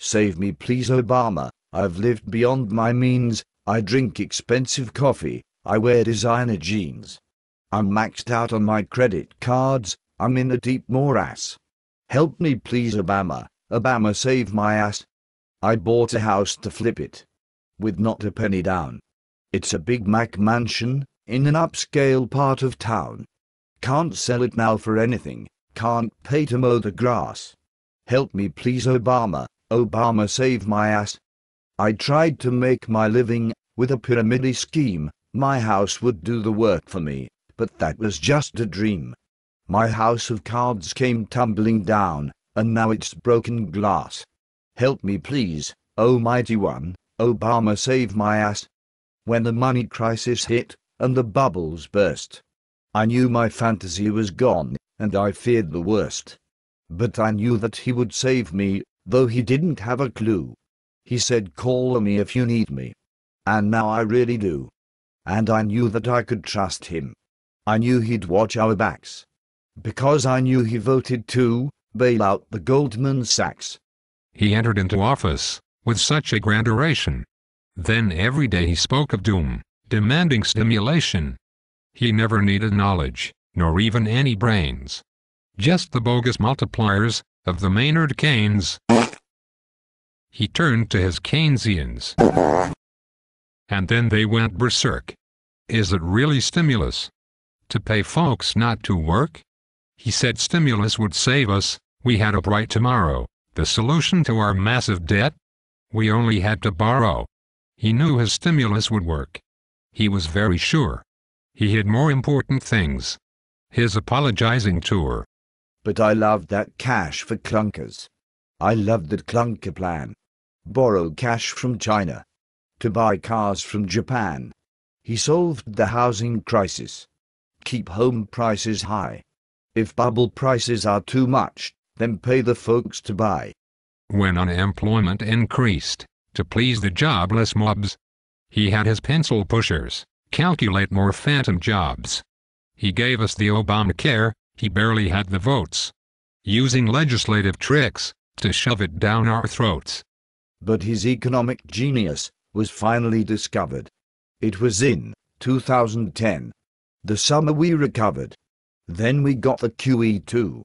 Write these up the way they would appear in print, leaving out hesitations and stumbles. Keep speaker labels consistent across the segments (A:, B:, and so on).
A: Save me please Obama, I've lived beyond my means, I drink expensive coffee, I wear designer jeans. I'm maxed out on my credit cards, I'm in a deep morass. Help me please Obama, Obama save my ass. I bought a house to flip it, with not a penny down. It's a Big Mac mansion, in an upscale part of town. Can't sell it now for anything, can't pay to mow the grass. Help me please Obama, Obama save my ass. I tried to make my living, with a pyramid scheme, my house would do the work for me, but that was just a dream. My house of cards came tumbling down, and now it's broken glass. Help me please, oh mighty one, Obama save my ass. When the money crisis hit, and the bubbles burst, I knew my fantasy was gone, and I feared the worst. But I knew that he would save me, though he didn't have a clue. He said call me if you need me. And now I really do. And I knew that I could trust him. I knew he'd watch our backs. Because I knew he voted to bail out the Goldman Sachs.
B: He entered into office with such a grand oration. Then every day he spoke of doom, demanding stimulation. He never needed knowledge, nor even any brains. Just the bogus multipliers of the Maynard Keynes. He turned to his Keynesians. And then they went berserk. Is it really stimulus? To pay folks not to work? He said stimulus would save us, we had a bright tomorrow, the solution to our massive debt? We only had to borrow. He knew his stimulus would work. He was very sure. He had more important things. His apologizing tour.
A: But I loved that cash for clunkers. I loved that clunker plan. Borrow cash from China. To buy cars from Japan. He solved the housing crisis. Keep home prices high. If bubble prices are too much, then pay the folks to buy.
B: When unemployment increased, to please the jobless mobs, he had his pencil pushers calculate more phantom jobs. He gave us the Obamacare, he barely had the votes. Using legislative tricks to shove it down our throats.
A: But his economic genius was finally discovered. It was in 2010. The summer we recovered. Then we got the QE2.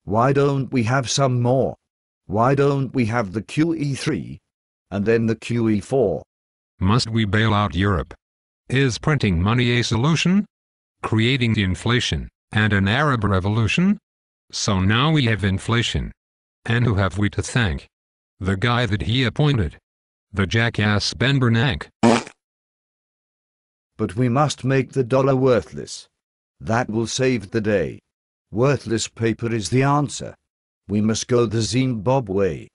A: Why don't we have some more? Why don't we have the QE3? And then the QE4?
B: Must we bail out Europe? Is printing money a solution? Creating the inflation, and an Arab revolution? So now we have inflation. And who have we to thank? The guy that he appointed. The jackass Ben Bernanke.
A: But we must make the dollar worthless. That will save the day. Worthless paper is the answer. We must go the Zimbabwe.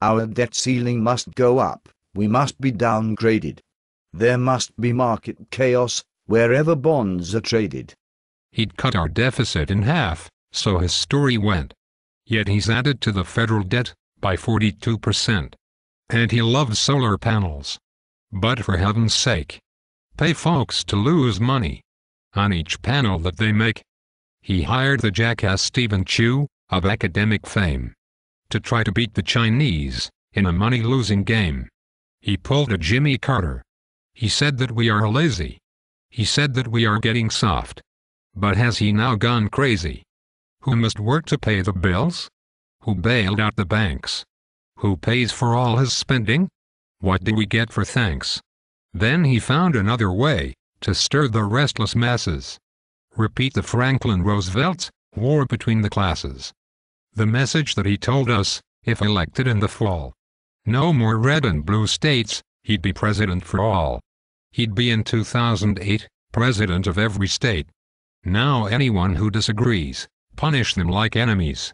A: Our debt ceiling must go up, we must be downgraded. There must be market chaos, wherever bonds are traded.
B: He'd cut our deficit in half, so his story went. Yet he's added to the federal debt by 42%. And he loves solar panels. But for heaven's sake, pay folks to lose money on each panel that they make. He hired the jackass Stephen Chu, of academic fame, to try to beat the Chinese in a money-losing game. He pulled a Jimmy Carter. He said that we are lazy. He said that we are getting soft. But has he now gone crazy? Who must work to pay the bills? Who bailed out the banks? Who pays for all his spending? What do we get for thanks? Then he found another way to stir the restless masses. Repeat the Franklin Roosevelt's war between the classes. The message that he told us, if elected in the fall. No more red and blue states, he'd be president for all. He'd be in 2008, president of every state. Now anyone who disagrees, punish them like enemies.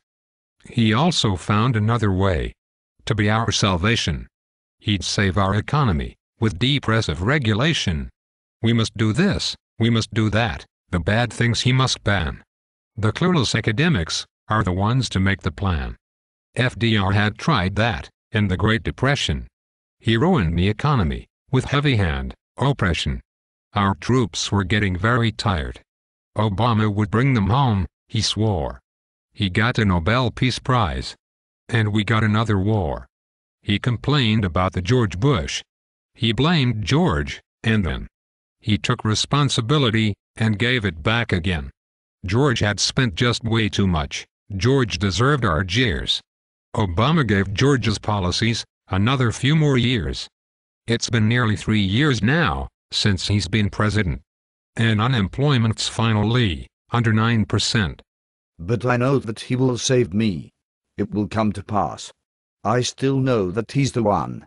B: He also found another way to be our salvation. He'd save our economy with depressive regulation. We must do this, we must do that, the bad things he must ban. The clueless academics are the ones to make the plan. FDR had tried that in the Great Depression. He ruined the economy with heavy-hand oppression. Our troops were getting very tired. Obama would bring them home, he swore. He got a Nobel Peace Prize. And we got another war. He complained about the George Bush. He blamed George, and then he took responsibility and gave it back again. George had spent just way too much. George deserved our jeers. Obama gave George's policies another few more years. It's been nearly 3 years now since he's been president. And unemployment's finally under 9%.
A: But I know that he will save me. It will come to pass. I still know that he's the one.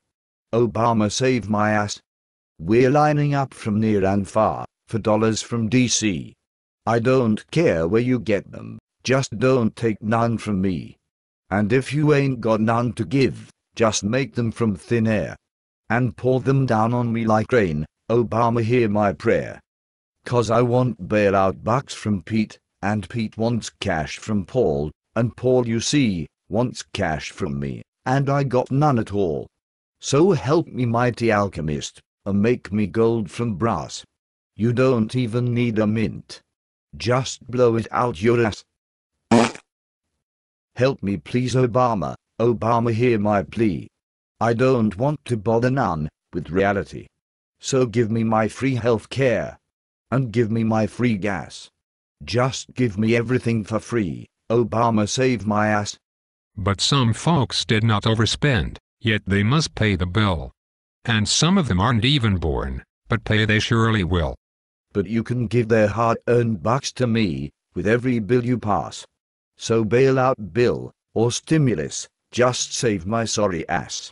A: Obama save my ass. We're lining up from near and far for dollars from DC. I don't care where you get them, just don't take none from me. And if you ain't got none to give, just make them from thin air. And pour them down on me like rain. Obama, hear my prayer. 'Cause I want bailout bucks from Pete, and Pete wants cash from Paul, and Paul, you see, wants cash from me, and I got none at all. So help me, mighty alchemist, and make me gold from brass. You don't even need a mint. Just blow it out your ass. Help me please, Obama. Obama, hear my plea. I don't want to bother none with reality. So give me my free health care. And give me my free gas. Just give me everything for free. Obama, save my ass.
B: But some folks did not overspend, yet they must pay the bill. And some of them aren't even born, but pay they surely will.
A: But you can give their hard-earned bucks to me with every bill you pass. So bailout bill or stimulus, just save my sorry ass.